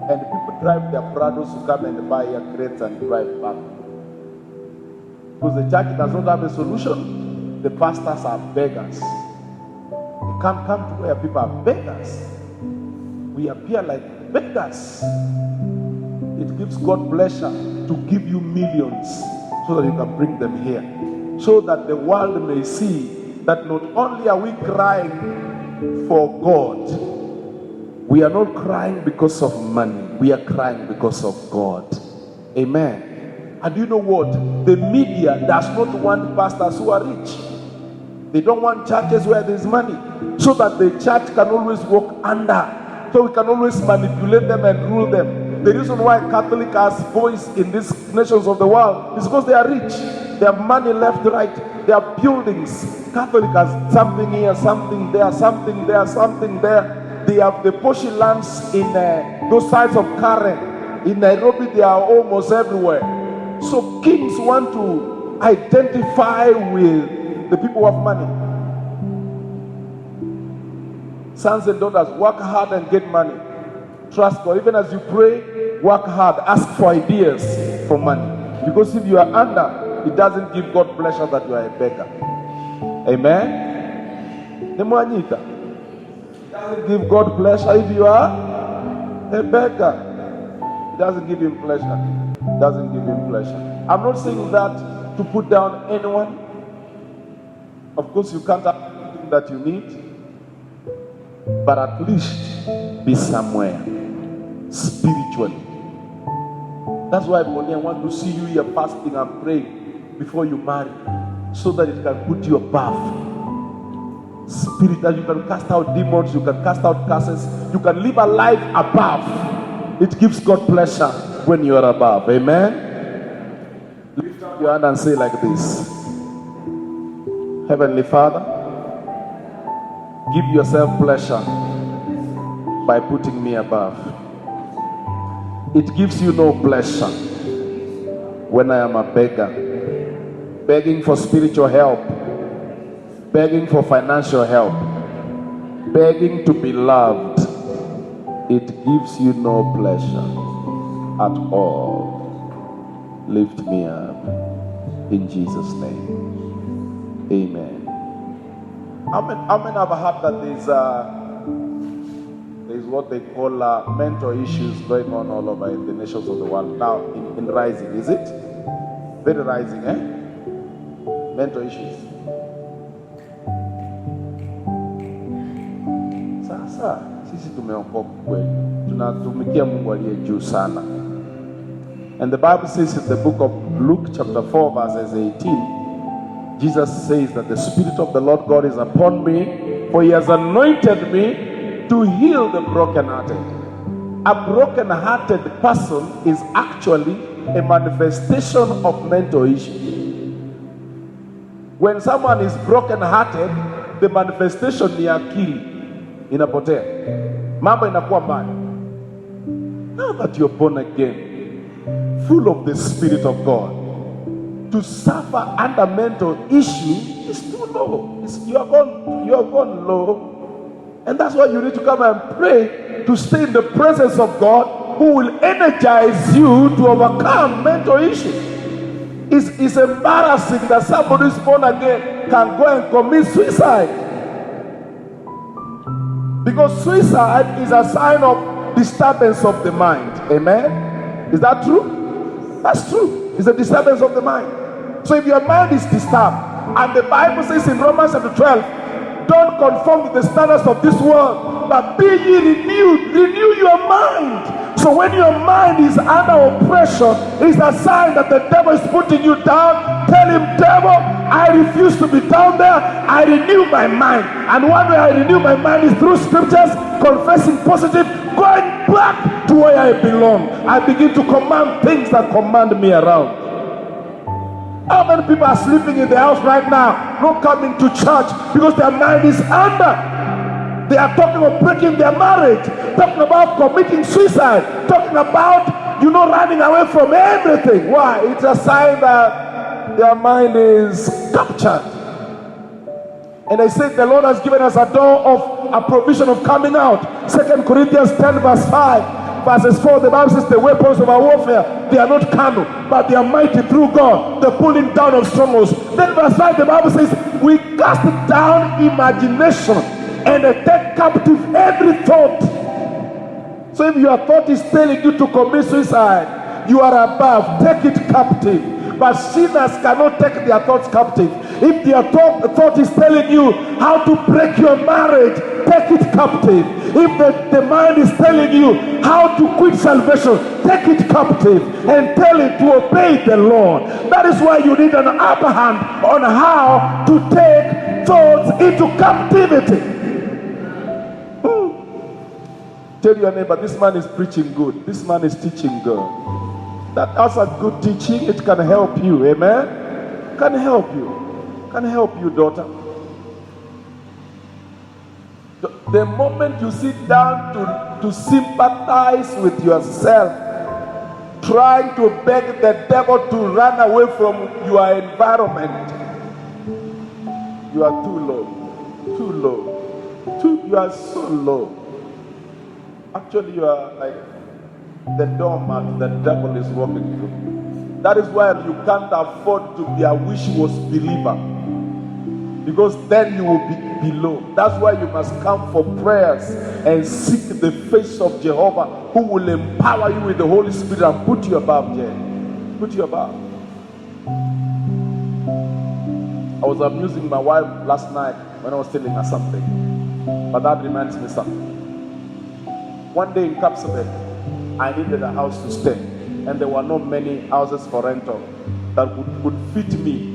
A: and people drive their Prados to come and buy a crates and drive back because the church does not have a solution. The pastors are beggars. They can't come to where people are beggars. We appear like beggars. It gives God pleasure to give you millions so that you can bring them here, so that the world may see that not only are we crying for God, we are not crying because of money, we are crying because of God. Amen. And you know what? The media does not want pastors who are rich. They don't want churches where there is money, so that the church can always walk under, so we can always manipulate them and rule them. The reason why Catholic has voice in these nations of the world is because they are rich. They have money left, right. They have buildings. Catholic has something here, something there, something there, something there. They have the Poshi lands in those sides of Karen. In Nairobi, they are almost everywhere. So kings want to identify with the people who have money. Sons and daughters, work hard and get money. Trust God. Even as you pray, work hard. Ask for ideas for money. Because if you are under, it doesn't give God pleasure that you are a beggar. Amen? It doesn't give God pleasure if you are a beggar. It doesn't give him pleasure. It doesn't give him pleasure. I'm not saying that to put down anyone. Of course, you can't have everything that you need. but at least be somewhere spiritually. That's why I want to see you here fasting and praying before you marry, so that it can put you above. Spirit, that you can cast out demons, you can cast out curses, you can live a life above. It gives God pleasure when you are above. Amen. Lift up your hand and say like this: Heavenly Father, give yourself pleasure by putting me above. It gives you no pleasure when I am a beggar, begging for spiritual help, begging for financial help, begging to be loved. It gives you no pleasure at all. Lift me up in Jesus' name. Amen. How many have heard that there's what they call mental issues going on all over in the nations of the world now, in rising? Is it very rising? Mental issues. Sasa sisi tumeokoka kweli, tunatumikia Mungu aliye juu sana. And the Bible says in the book of Luke chapter 4 verses 18, Jesus says that the Spirit of the Lord God is upon me, for he has anointed me to heal the brokenhearted. A broken-hearted person is actually a manifestation of mental issues. When someone is broken-hearted, the manifestation ni akili inapotea, mambo inakuwa mbaya. Now that you're born again, full of the Spirit of God, to suffer under mental issue is too low. You are gone low. And that's why you need to come and pray to stay in the presence of God, who will energize you to overcome mental issues. It's embarrassing that somebody who's born again can go and commit suicide. Because suicide is a sign of disturbance of the mind. Amen? Is that true? That's true. It's a disturbance of the mind. So if your mind is disturbed, and the Bible says in Romans chapter 12, don't conform to the standards of this world, but be ye renewed. Renew your mind. So when your mind is under oppression, it's a sign that the devil is putting you down. Tell him, devil, I refuse to be down there. I renew my mind. And one way I renew my mind is through scriptures, confessing positive, going back to where I belong. I begin to command things that command me around. How many people are sleeping in the house right now, not coming to church because their mind is under? They are talking of breaking their marriage, talking about committing suicide, talking about, running away from everything. Why? It's a sign that their mind is captured. And I said the Lord has given us a door of a provision of coming out. 2 Corinthians 10 verse 5. Verses 4, the Bible says the weapons of our warfare, they are not carnal, but they are mighty through God, the pulling down of strongholds. Then verse 5, the Bible says, we cast down imagination and take captive every thought. So if your thought is telling you to commit suicide, you are above, take it captive. But sinners cannot take their thoughts captive. If their thought is telling you how to break your marriage, take it captive. If the mind is telling you how to quit salvation, take it captive and tell it to obey the Lord. That is why you need an upper hand on how to take thoughts into captivity. Tell your neighbor, this man is preaching good. This man is teaching good. That's a good teaching. It can help you. Amen? Can help you. Can help you, daughter. The moment you sit down to sympathize with yourself, trying to beg the devil to run away from your environment, you are too low. Too low. You are so low. Actually, you are like the doormat the devil is walking through. That is why you can't afford to be a wish-was believer, because then you will be below. That's why you must come for prayers and seek the face of Jehovah, who will empower you with the Holy Spirit and put you above there. Put you above. I was amusing my wife last night when I was telling her something. But that reminds me something. One day in Kapsabet, I needed a house to stay, and there were not many houses for rental that could fit me.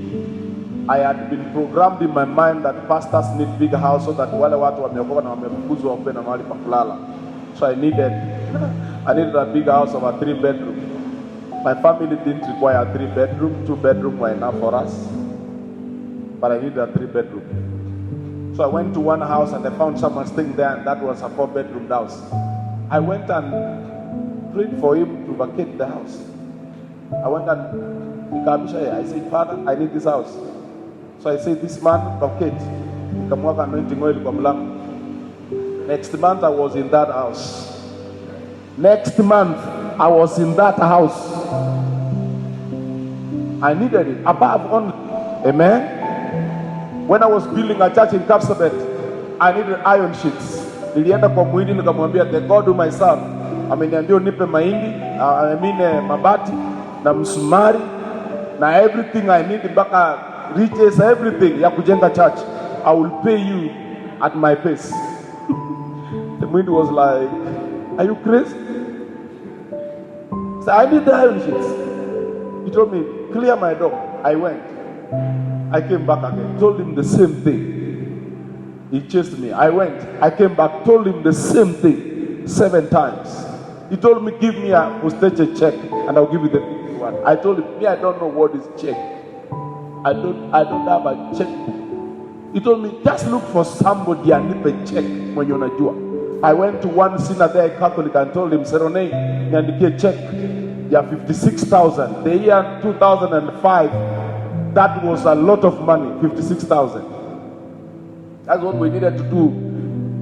A: I had been programmed in my mind that pastors need big house so that wale watu wameokoka na wamefukuzwa wape na mahali pa kulala. So I needed a big house of a 3-bedroom. My family didn't require a 3-bedroom. 2-bedroom were enough for us. But I needed a 3-bedroom. So I went to one house and I found someone staying there, and that was a 4-bedroom house. I went and prayed for him to vacate the house. I went and I said, Father, I need this house. So I said, this man, vacate. Next month I was in that house. Next month I was in that house. I needed it above only. Amen. When I was building a church in Kapsabet, I needed iron sheets. Nilienda kwa mwindi nikamwambia, the God whom I serve ameniambia nipe mahindi, mabati na msumari na everything I need mpaka riches, everything ya kujenga church. I will pay you at my pace. The mwindi was like, are you crazy? So I need the iron sheets. He told me, clear my door. I went. I came back again, told him the same thing. He chased me. I went. I came back, told him the same thing 7 times. He told me, give me a postage check and I'll give you the one. I told him, I don't know what is check. I don't have a checkbook. He told me, just look for somebody and leave a check when you're not doing. I went to one sinner there, Catholic, and told him, Serone, niandikie check. Yeah, 56,000. The year 2005, that was a lot of money, 56,000. That's what we needed to do.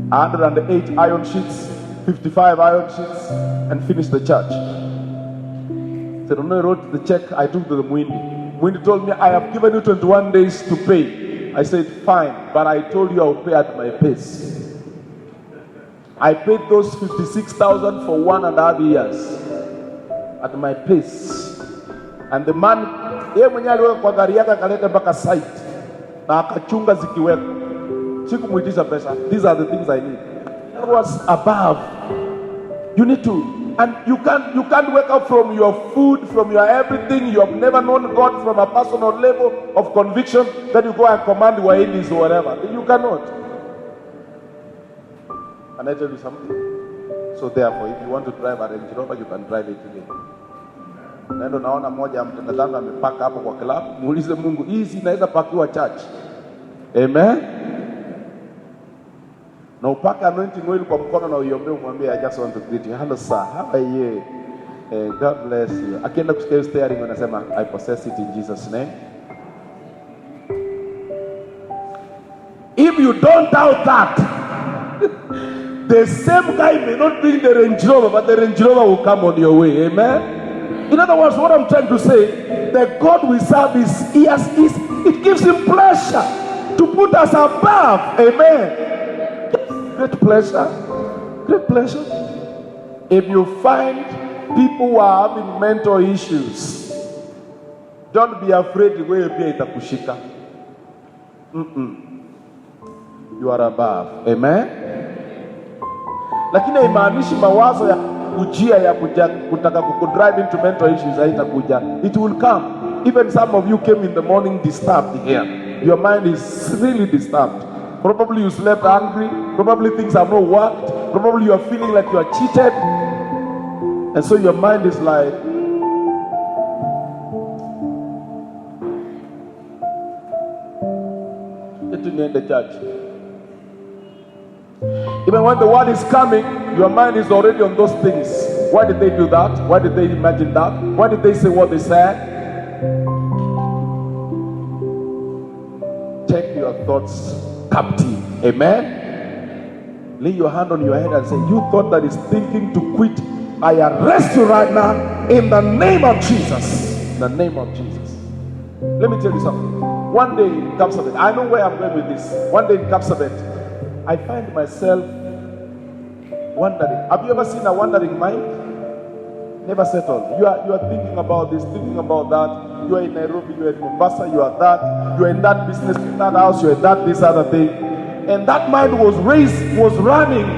A: 108 iron sheets, 55 iron sheets, and finish the church. Serone wrote the check. I took to the Mwindi. Mwindi told me, I have given you 21 days to pay. I said, fine, but I told you I'll pay at my pace. I paid those 56,000 for 1.5 years at my pace. And the man, yeye mwenye aliweka kwa gari yake akaleta mpaka site na akachunga zikiweka. Sikumuitisha pesa. These are the things I need. That was above. You need to, and you can't wake up from your food, from your everything. You have never known God from a personal level of conviction. Then you go and command waelis or whatever. You cannot. And I tell you something. So therefore, if you want to drive a Range Rover, you can drive it today. Nendo naona moja ya mtendazangu amepaka hapo kwa club. Muulize Mungu, hizi inaweza pakiwa church. Amen. Na upaka anointing oil kwa mkono na uiombe umwambie, I just want to greet you. Hello sir, how are you? God bless you. Akienda kusikia steering unasema, I possess it in Jesus' name. If you don't doubt that, the same guy may not bring the Range Rover, but the Range Rover will come on your way. Amen. In other words, what I'm trying to say, the God we serve it gives him pleasure to put us above. Amen. Great pleasure. Great pleasure. If you find people who are having mental issues, don't be afraid the way you pay itakushika. You are above. Amen. Lakini haimaanishi mawazo ya kujia ya kutaka kukudrive into mental issues haitakuja. It will come. Even some of you came in the morning disturbed here. Your mind is really disturbed. Probably you slept angry. Probably things have not worked. Probably you are feeling like you are cheated. And so your mind is like, get to the church. Even when the word is coming, your mind is already on those things. Why did they do that? Why did they imagine that? Why did they say what they said? Take your thoughts captive. Amen. Lay your hand on your head and say, you thought that is thinking to quit, I arrest you right now in the name of Jesus. In the name of Jesus. Let me tell you something. One day in Kapsabet, I know where I'm going with this. One day in Kapsabet, I find myself wondering. Have you ever seen a wandering mind? Never settled. You are thinking about this, thinking about that. You are in Nairobi, you are in Mombasa, you are that. You are in that business, in that house, you are in that, this other thing. And that mind was running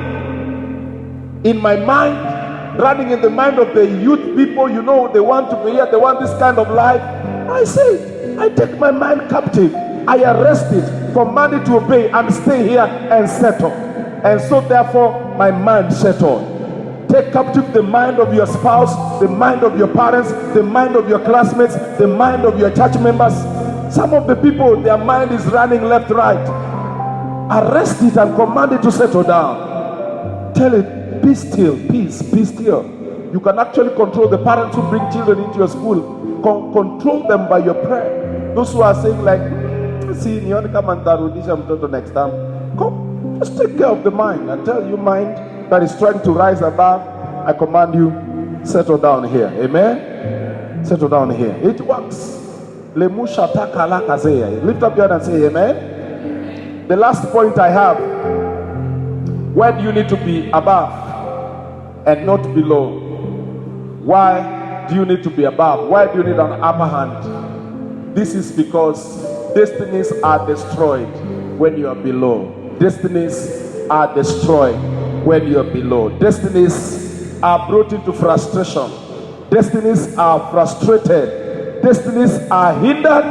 A: in my mind, running in the mind of the youth people. You know, they want to be here, they want this kind of life. I said, I take my mind captive. I arrest it, command it to obey, and stay here and settle. And so therefore, my mind settled. Take captive the mind of your spouse, the mind of your parents, the mind of your classmates, the mind of your church members. Some of the people, their mind is running left, right. Arrest it and command it to settle down. Tell it, be still, peace, be still. You can actually control the parents who bring children into your school. Control them by your prayer. Those who are saying like, see, nione kama nitarudisha mtoto next time. Come, just take care of the mind. I tell you, mind that is trying to rise above, I command you, settle down here. Amen? Settle down here. It works. Lift up your hand and say amen. The last point I have, why do you need to be above and not below? Why do you need to be above? Why do you need an upper hand? This is because destinies are destroyed when you are below. Destinies are destroyed when you are below. Destinies are brought into frustration. Destinies are frustrated. Destinies are hindered.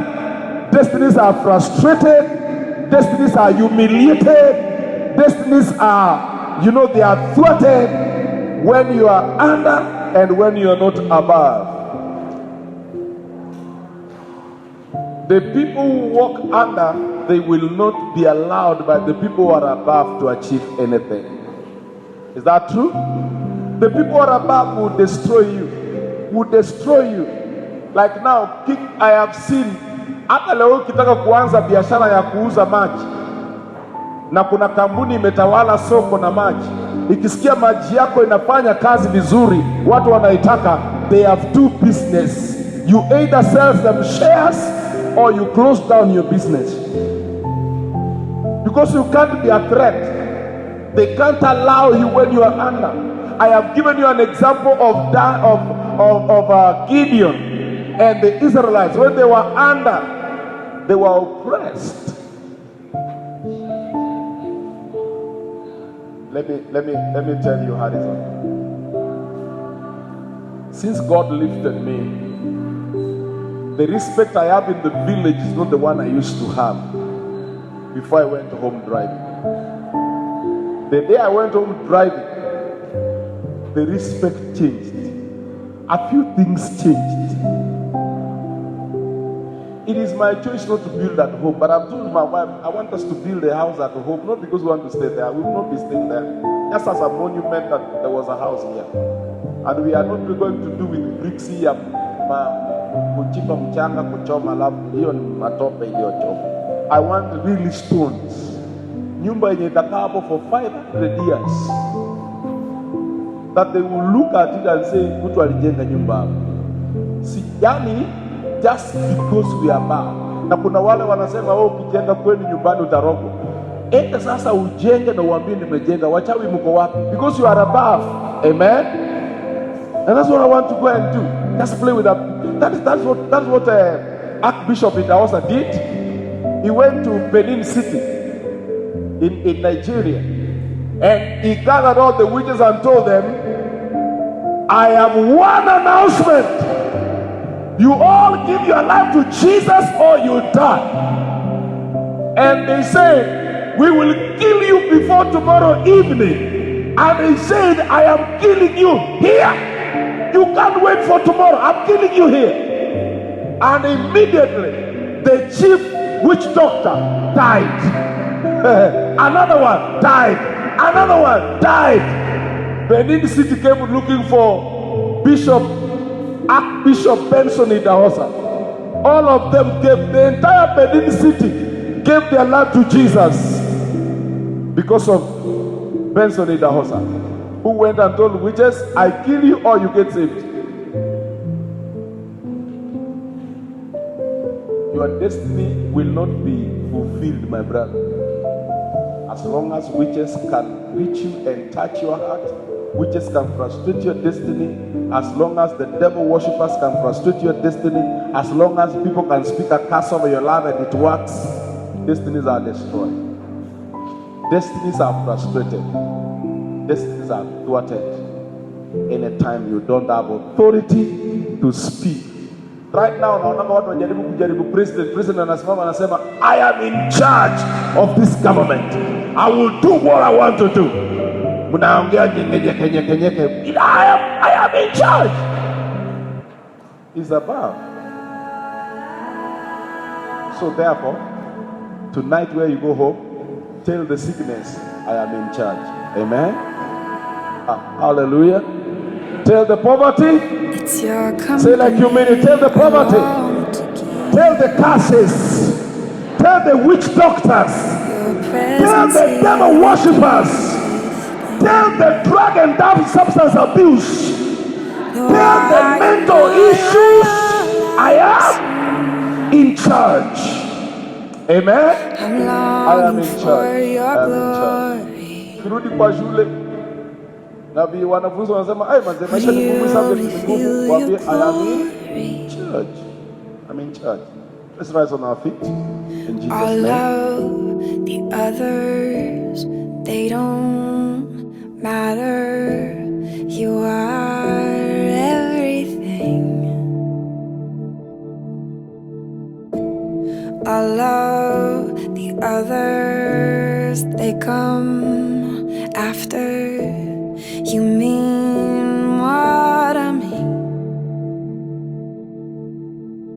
A: Destinies are frustrated. Destinies are humiliated. Destinies are, they are thwarted when you are under and when you are not above. The people who walk under, they will not be allowed by the people who are above to achieve anything. Is that true? The people who are above will destroy you. Will destroy you. Like now, I have seen, hata leo ukitaka kuanza biashara ya kuuza maji, na kuna kampuni imetawala soko na maji, ikisikia maji yako inafanya kazi vizuri, watu wanaitaka, they have two business. You either sell them shares or you close down your business. Because you can't be a threat. They can't allow you when you are under. I have given you an example of Gideon and the Israelites. When they were under, they were oppressed. Let me tell you, Harrison. Since God lifted me, the respect I have in the village is not the one I used to have before I went home driving. The day I went home driving, the respect changed. A few things changed. It is my choice not to build at home, but I've told my wife, I want us to build a house at home, not because we want to stay there. We will not be staying there. Just as a monument that there was a house here. And we are not going to do with bricks here. Kuchimba mchanga, kuchoma alafu hiyo ni matope iliyochoma. I want really stones. Nyumba yenye itakaa hapo for 500 years. That they will look at it and say, mtu alijenga nyumba hapo. Si yani just because we are above. Na kuna wale wanasema ukijenga kwenu nyumbani utarogwa. Enda sasa ujenge na uambie nimejenga. Wachawi mko wapi? Because you are above. Amen. And that's what I want to go and do. Just play with that. That's what Archbishop Idahosa did. He went to Benin City in Nigeria, and he gathered all the witches and told them, I have one announcement. You all give your life to Jesus or you die. And they said, we will kill you before tomorrow evening. And he said, I am killing you here. You can't wait for tomorrow. I'm killing you here. And immediately, the chief witch doctor died. Another one died. Another one died. Benin City came looking for Archbishop Benson Idahosa. All of them gave, the entire Benin City gave their life to Jesus because of Benson Idahosa, who went and told witches, I kill you or you get saved. Your destiny will not be fulfilled, my brother. As long as witches can reach you and touch your heart, witches can frustrate your destiny. As long as the devil worshippers can frustrate your destiny, as long as people can speak a curse over your life and it works, destinies are destroyed. Destinies are frustrated. Destinies are thwarted. Anytime you don't have authority to speak. Right now, naona watu wanajaribu president anasimama anasema, I am in charge of this government. I will do what I want to do. Mnaongea kenyeke. I am in charge. He's above. So therefore, tonight where you go home, tell the sickness, I am in charge. Amen. Hallelujah. Tell the poverty. Say like you mean it. Tell the poverty. Tell the curses. Tell the witch doctors. Tell the devil worshippers. Tell the drug and substance abuse. Tell the mental issues. I am in charge. Amen. I am in charge. I am in charge. Turudi kwa shule. Na wanafunzi wanasema, "Ai manze, maisha ni ngumu sana, ni ngumu." Waambie, I am in charge. I'm in charge. Let's rise on our feet in Jesus' name.
B: Love the others, they don't matter. You are everything. I love the others, they come